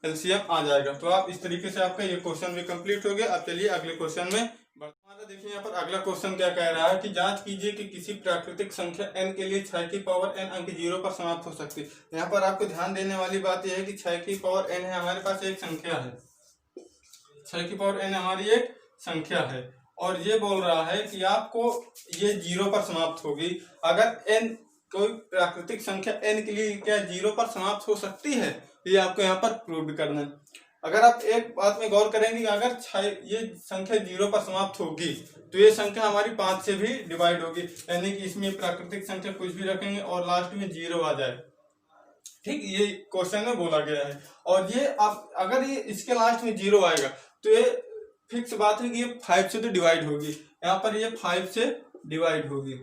एलसीएम आ जाएगा। तो आप इस तरीके से आपका ये क्वेश्चन भी कंप्लीट हो गया। अब चलिए अगले क्वेश्चन में हमारा देखिए यहाँ पर अगला क्वेश्चन क्या कह रहा है कि जांच कीजिए कि किसी प्राकृतिक संख्या n के लिए 6 की पावर n अंक 0 पर समाप्त हो सकती है। यहाँ पर आपको ध्यान देने वाली बात यह है कि 6 की पावर n है, हमारे पास एक संख्या है, 6 की पावर n हमारी एक संख्या है और ये बोल रहा है कि आपको ये 0 पर समाप्त होगी। अगर n कोई प्राकृतिक संख्या n के लिए क्या 0 पर समाप्त हो सकती है, ये आपको यहाँ पर प्रूव करना है। अगर आप एक बात में गौर करेंगे, अगर ये संख्या 0 पर समाप्त होगी तो ये संख्या हमारी 5 से भी डिवाइड होगी, यानी कि इसमें प्राकृतिक संख्या कुछ भी रखेंगे और लास्ट में 0 आ जाए। ठीक, ये क्वेश्चन में बोला गया है और ये आप अगर ये इसके लास्ट में 0 आएगा तो ये फिक्स बात है कि ये 5 से तो डिवाइड होगी। यहाँ पर ये 5 से डिवाइड होगी,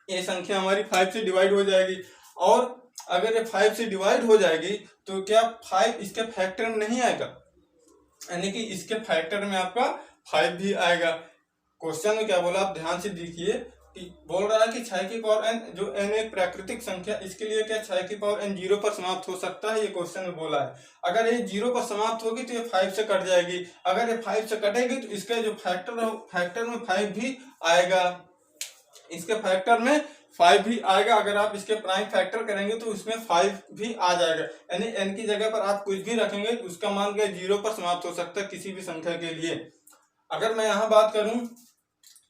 ये संख्या हमारी 5 से डिवाइड हो जाएगी। और अगर ये 5 से डिवाइड हो जाएगी तो क्या 5 इसके फैक्टर में नहीं आएगा, यानी कि इसके फैक्टर में आपका 5 भी आएगा। क्वेश्चन में क्या बोला आप ध्यान से देखिए कि बोल रहा है कि 6 की पावर n, जो n एक प्राकृतिक संख्या, इसके लिए क्या 6 की पावर n 0 पर समाप्त हो सकता है, ये क्वेश्चन में बोला है। अगर ये 0 पर समाप्त होगी तो ये 5 से कट जाएगी, अगर ये 5 से कटेगी तो इसका जो फैक्टर में 5 भी आएगा, इसके फैक्टर में 5 भी आएगा। अगर आप इसके प्राइम फैक्टर करेंगे तो उसमें 5 भी आ जाएगा, यानी n की जगह पर आप कुछ भी रखेंगे तो उसका मान क्या 0 पर समाप्त हो सकता है किसी भी संख्या के लिए। अगर मैं यहाँ बात करूं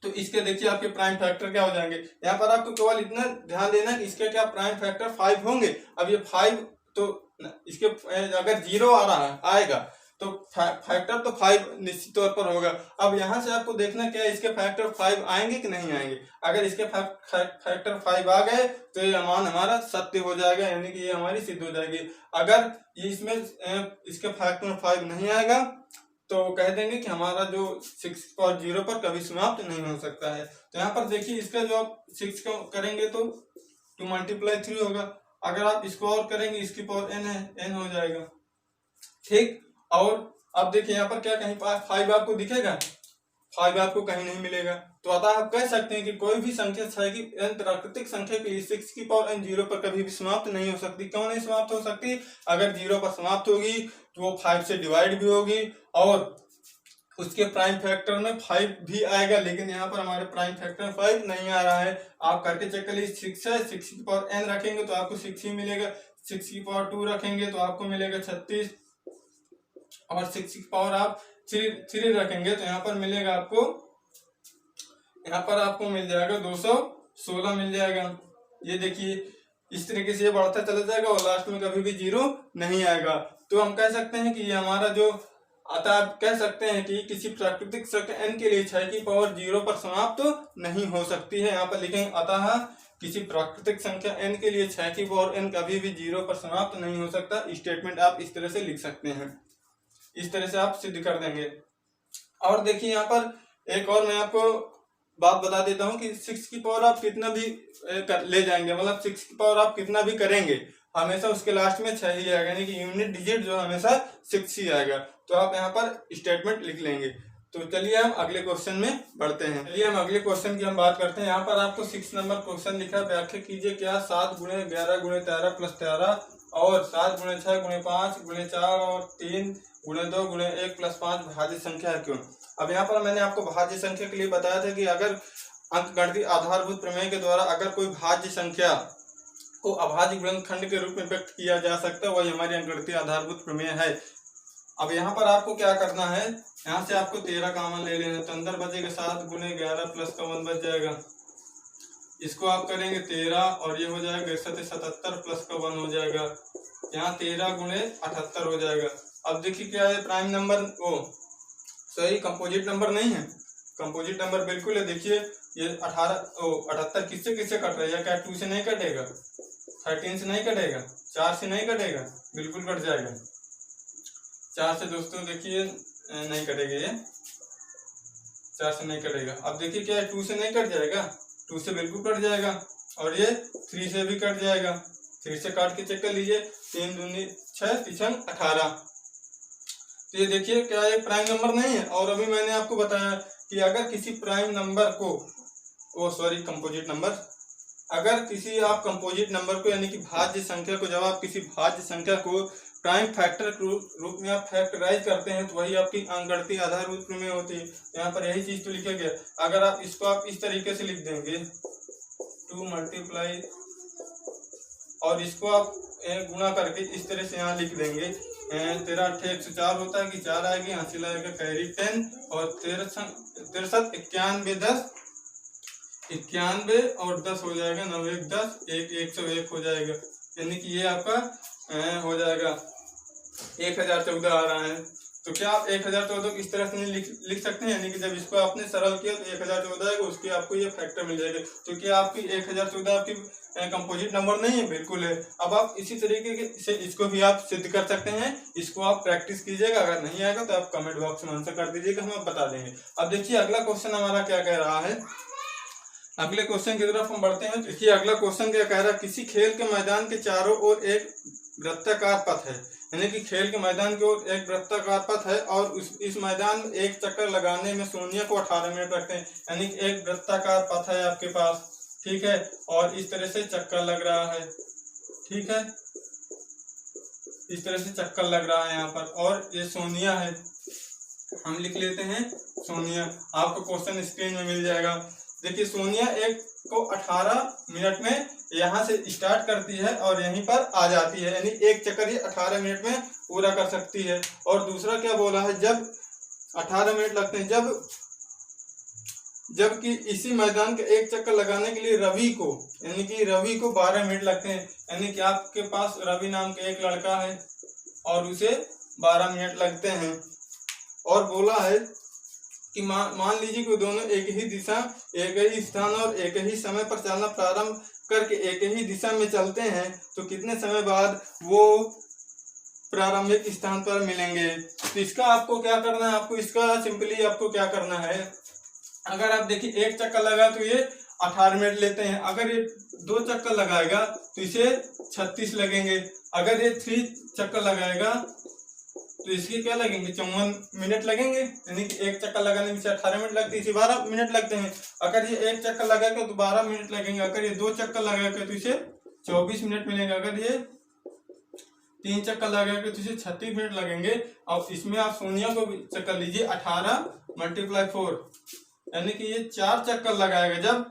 तो इसके देखिए आपके प्राइम फैक्टर क्या हो जाएंगे। यहाँ पर आपको केवल इतना ध्यान देना है कि इसके क्या प्राइम फैक्टर 5 होंगे। अब ये 5 तो इसके अगर 0 आ रहा है आएगा तो फैक्टर तो 5 निश्चित तौर पर होगा। अब यहाँ से आपको देखना क्या इसके फैक्टर 5 आएंगे कि नहीं आएंगे। अगर इसके फैक्टर 5 आ गए तो ये मान हमारा सत्य हो जाएगा, यानी कि ये हमारी सिद्ध हो जाएगी। अगर ये इसमें इसके फैक्टर 5 नहीं आएगा तो कह देंगे कि हमारा जो 6 और 0 पर कभी समाप्त नहीं हो सकता है। तो यहाँ पर देखिए इसका जो आप 6 को करेंगे तो 2 मल्टीप्लाई 3 होगा, अगर आप इसको और करेंगे इसकी पावर n है, n हो जाएगा। ठीक, और अब देखिए यहाँ पर क्या कहीं 5 आपको दिखेगा, 5 आपको कहीं नहीं मिलेगा। तो अतः आप कह सकते हैं कि कोई भी संख्या 6 की प्राकृतिक संख्या के लिए 6 की पावर n 0 पर कभी भी समाप्त नहीं हो सकती। क्यों नहीं समाप्त हो सकती? अगर 0 पर समाप्त होगी तो वो 5 से डिवाइड भी होगी और उसके प्राइम फैक्टर में 5 भी आएगा, लेकिन यहाँ पर हमारे प्राइम फैक्टर में 5 नहीं आ रहा है। आप करके चेक कर लीजिए, 6 है, 6 की पावर n रखेंगे तो आपको 6 ही मिलेगा, 6 की पावर 2 रखेंगे तो आपको मिलेगा 36, और 6 की पावर आप 3 रखेंगे तो यहाँ पर मिलेगा आपको, यहाँ पर आपको मिल जाएगा 216 मिल जाएगा। ये देखिए इस तरीके से ये बढ़ता चला जाएगा और लास्ट में कभी भी 0 नहीं आएगा। तो हम कह सकते हैं कि ये हमारा जो अतः आप कह सकते हैं कि किसी प्राकृतिक संख्या n के लिए 6 की पावर 0 पर समाप्त तो नहीं हो सकती है। यहाँ पर लिखेंगे अतः किसी प्राकृतिक संख्या n के लिए 6 की पावर n कभी भी 0 पर समाप्त नहीं हो सकता। स्टेटमेंट आप इस तरह से लिख सकते हैं, इस तरह से आप सिद्ध कर देंगे। और देखिए यहाँ पर एक और मैं आपको बात बता देता हूँ कि 6 की पावर आप कितना भी ले जाएंगे, मतलब 6 की पावर आप कितना भी करेंगे हमेशा उसके लास्ट में 6 ही आएगा, यानी कि यूनिट डिजिट जो हमेशा 6 ही आएगा। तो आप यहाँ पर स्टेटमेंट लिख लेंगे। तो चलिए हम अगले क्वेश्चन में बढ़ते हैं। चलिए हम अगले क्वेश्चन की हम बात करते हैं। यहाँ पर आपको 6 नंबर क्वेश्चन लिखा है, व्याख्या कीजिए क्या 7 गुणे 11 गुणे 13 प्लस 13 और 7 गुणे 6 गुणे 5 गुणे 4 और 3 गुणे 2 गुणे 1 प्लस 5 भाज्य संख्या है क्यों। अब यहाँ पर मैंने आपको भाज्य संख्या के लिए बताया था कि अगर अंकगणितीय आधारभूत प्रमेय के द्वारा अगर कोई भाज्य संख्या को अभाज्य गुणनखंड के रूप में व्यक्त किया जा सकता है, वही हमारी अंकगणितीय आधारभूत प्रमेय है। अब यहाँ पर आपको क्या करना है, यहाँ से आपको 13 कॉमन ले लेना, तो अंदर बचेगा 7 गुणे 11 प्लस का 1 बच जाएगा। इसको आप करेंगे 13 और ये हो जाएगा 77 प्लस का 1 हो जाएगा। यहाँ 13 गुणे 78 हो जाएगा। अब देखिए क्या है, प्राइम नंबर सही कंपोजिट नंबर नहीं है, कंपोजिट नंबर बिल्कुल है। देखिए ये 78 किससे किससे कट रहा है, क्या 2 से नहीं कटेगा, 13 से नहीं कटेगा, 4 से नहीं कटेगा, बिल्कुल कट जाएगा। 4 से दोस्तों देखिए नहीं कटेगा, ये 4 से नहीं कटेगा। अब देखिए क्या है, 2 से नहीं कट जाएगा, 2 से बिल्कुल कट जाएगा, और ये 3 से भी कट जाएगा। 3 से काट के चेक कर लीजिए, 3 दूनी 6 3 18। तो ये देखिए क्या है, प्राइम नंबर नहीं है। और अभी मैंने आपको बताया कि अगर किसी प्राइम नंबर को कंपोजिट नंबर, अगर किसी आप कंपोजिट नंबर को यानी कि भाज्य संख्या को, जब आप किसी भाज्य संख्या को प्राइम फैक्टर के रूप में आप फैक्टराइज करते हैं तो वही आपकी अंकगणितीय आधारभूत प्रमेय होती है। यहाँ पर यही चीज तो लिखा गया। अगर आप इसको आप इस तरीके से लिख देंगे 2 मल्टीप्लाई और इसको आप गुणा करके इस तरह से यहाँ लिख देंगे, 13 8 104 होता है कि 4 आएगी, हासिल आएगा कैरी 10 और 13 91 10 91 और 10 हो जाएगा 9 1 10 1 101 हो जाएगा। यानी कि ये आपका हो जाएगा 1014 आ रहा है। तो क्या आप 1014 को इस तरह से नहीं लिख सकते हैं, यानी कि जब इसको आपने सरल किया तो 1014 है, उसके आपको ये फैक्टर मिल जाएगा। तो क्या आपकी 1014 आपकी कंपोजिट नंबर नहीं है, बिल्कुल है। अब आप इसी तरीके से इसको भी आप सिद्ध कर सकते हैं। इसको आप प्रैक्टिस कीजिएगा, अगर नहीं आएगा तो आप कमेंट बॉक्स में आंसर कर दीजिएगा, हम आप बता देंगे। अब देखिए अगला क्वेश्चन हमारा क्या कह रहा है, अगले क्वेश्चन की तरफ हम बढ़ते हैं। देखिए अगला क्वेश्चन क्या कह रहा है, किसी खेल के मैदान के चारों ओर एक वृत्ताकार पथ है, यानी कि खेल के मैदान की ओर एक वृत्ताकार पथ है और इस मैदान में एक चक्कर लगाने में सोनिया को 18 मिनट लगते हैं। यानी कि एक वृत्ताकार पथ है आपके पास, ठीक है, और इस तरह से चक्कर लग रहा है, ठीक है, इस तरह से चक्कर लग रहा है यहाँ पर, और ये सोनिया है, हम लिख लेते हैं सोनिया। आपको क्वेश्चन स्क्रीन में मिल जाएगा। देखिए सोनिया एक को 18 मिनट में यहाँ से स्टार्ट करती है और यहीं पर आ जाती है, यानी एक चक्कर ये 18 मिनट में पूरा कर सकती है। और दूसरा क्या बोला है, जब 18 मिनट लगते हैं, जबकि इसी मैदान के एक चक्कर लगाने के लिए रवि को 12 मिनट लगते हैं। यानी कि आपके पास रवि नाम का एक लड़का है और उसे 12 मिनट लगते हैं। और बोला है कि मान लीजिए कि दोनों एक ही दिशा, एक ही स्थान और एक ही समय पर चलना प्रारंभ करके एक ही दिशा में चलते हैं, तो कितने समय बाद वो प्रारंभिक स्थान पर मिलेंगे। तो इसका आपको क्या करना है, आपको इसका सिंपली आपको क्या करना है, अगर आप देखिए एक चक्कर लगा तो ये 18 मिनट लेते हैं, अगर ये 2 चक्कर लगाएगा तो इसे 36 लगेंगे, अगर ये 3 चक्कर लगाएगा तो इसके क्या लगेंगे 54 मिनट लगेंगे। यानी कि एक चक्कर लगाने में 18 मिनट लगते हैं, इसे 12 मिनट लगते हैं। अगर ये एक चक्कर लगाएगा तो 12 मिनट लगेंगे, अगर ये 2 चक्कर लगाएगा तो इसे 24 मिनट मिलेंगे, अगर ये 3 चक्कर लगाएंगे तो इसे 36 मिनट लगेंगे। और इसमें आप सोनिया को भी चक्कर लीजिए, 18 × 4 यानी कि ये 4 चक्कर लगाएगा जब,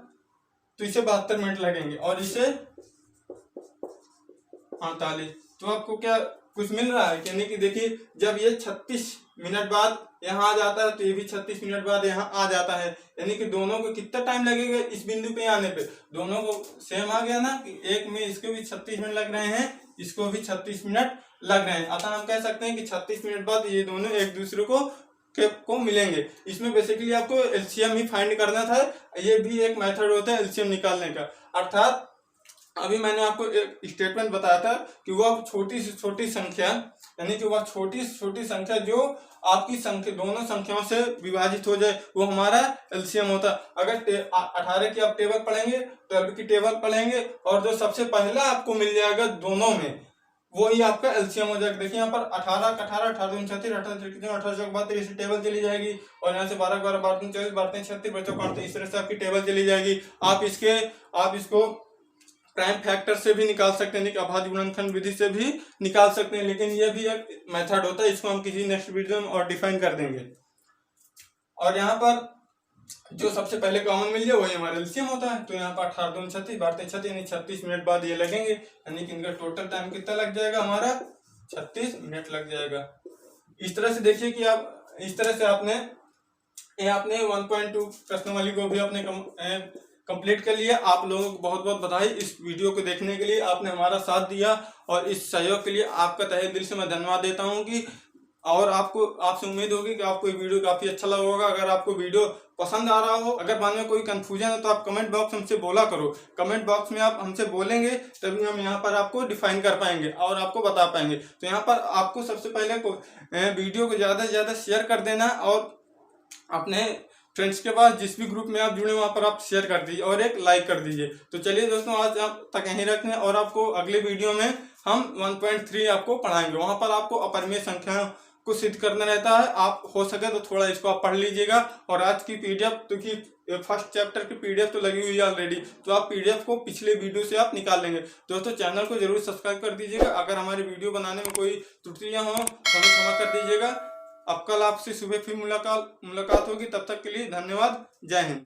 तो इसे 72 मिनट लगेंगे। और इसे 48, तो आपको क्या कुछ मिल रहा है? यानी कि देखिए, जब ये 36 मिनट बाद यहाँ आ जाता है तो ये भी 36 मिनट बाद यहाँ आ जाता है। यानी कि दोनों को कितना टाइम लगेगा इस बिंदु पे आने पे? दोनों को सेम आ गया ना, कि एक में इसको भी 36 मिनट लग रहे हैं, इसको भी 36 मिनट लग रहे हैं। अतः हम कह सकते हैं कि 36 मिनट बाद ये दोनों एक दूसरे को मिलेंगे। इसमें बेसिकली आपको एलसीएम ही फाइंड करना था। ये भी एक मेथड होता है एलसीएम निकालने का। अर्थात अभी मैंने आपको एक स्टेटमेंट बताया था कि वह छोटी से छोटी संख्या, यानी कि वह छोटी से छोटी संख्या जो आपकी संख्या दोनों संख्याओं से विभाजित हो जाए, वो हमारा एलसीएम होता है। अगर 18 की आप टेबल पढ़ेंगे, 12 की टेबल पढ़ेंगे, और जो सबसे पहला आपको मिल जाएगा दोनों में, वो ही आपका एलसीएम हो जाएगा। देखिए यहाँ पर 18 का 18, 18 दूनी 36, 18 के बाद इस टेबल चली जाएगी। और यहाँ से 12 12 12 24, 12 36, 32 इस तरह से आपकी टेबल चली जाएगी। आप इसको प्राइम फैक्टर से भी निकाल सकते हैं, अभाज्य गुणनखंड विधि से भी निकाल सकते हैं, लेकिन यह भी एक मेथड होता है। इसको हम किसी नेक्स्ट वीडियो में और डिफाइन कर देंगे। और यहाँ पर जो सबसे पहले कॉमन मिल जाए वही हमारा एलसीएम होता है। तो यहाँ पर 18 दूनी 36, 12 36 यानी 36 मिनट बाद ये लगेंगे, यानी कि इनका टोटल टाइम कितना लग जाएगा? हमारा 36 मिनट लग जाएगा। इस तरह से देखिए कि आप इस तरह से आपने 1.2 प्रश्नावली को भी आपने कंप्लीट कर लिया। आप लोगों को बहुत बहुत बधाई इस वीडियो को देखने के लिए, आपने हमारा साथ दिया, और इस सहयोग के लिए आपका तहे दिल से मैं धन्यवाद देता हूं। कि और आपसे उम्मीद होगी कि आपको ये वीडियो काफी अच्छा लगा होगा। अगर आपको वीडियो पसंद आ रहा हो, अगर मन में कोई कंफ्यूजन है, तो आप कमेंट बॉक्स हमसे बोला करो। कमेंट बॉक्स में आप हमसे बोलेंगे तभी हम यहाँ पर आपको डिफाइन कर पाएंगे और आपको बता पाएंगे। तो यहाँ पर आपको सबसे पहले वीडियो को ज्यादा से ज्यादा शेयर कर देना, और अपने फ्रेंड्स के पास जिस भी ग्रुप में आप जुड़े वहां पर आप शेयर कर दीजिए और एक लाइक कर दीजिए। तो चलिए दोस्तों, आज आप तक यहीं रखते हैं, और आपको अगले वीडियो में हम 1.3 आपको पढ़ाएंगे। वहां पर आपको अपरिमेय संख्या को सिद्ध करना रहता है। आप हो सके तो थोड़ा इसको आप पढ़ लीजिएगा। और आज की पीडीएफ, क्योंकि फर्स्ट चैप्टर की पीडीएफ तो लगी हुई है ऑलरेडी, तो आप पीडीएफ को पिछले वीडियो से आप निकाल लेंगे। दोस्तों, चैनल को जरूर सब्सक्राइब कर दीजिएगा। अगर हमारे वीडियो बनाने में कोई त्रुटियां हो तो हमें क्षमा कर दीजिएगा। अब कल आपसे सुबह फिर मुलाकात होगी। तब तक के लिए धन्यवाद। जय हिंद।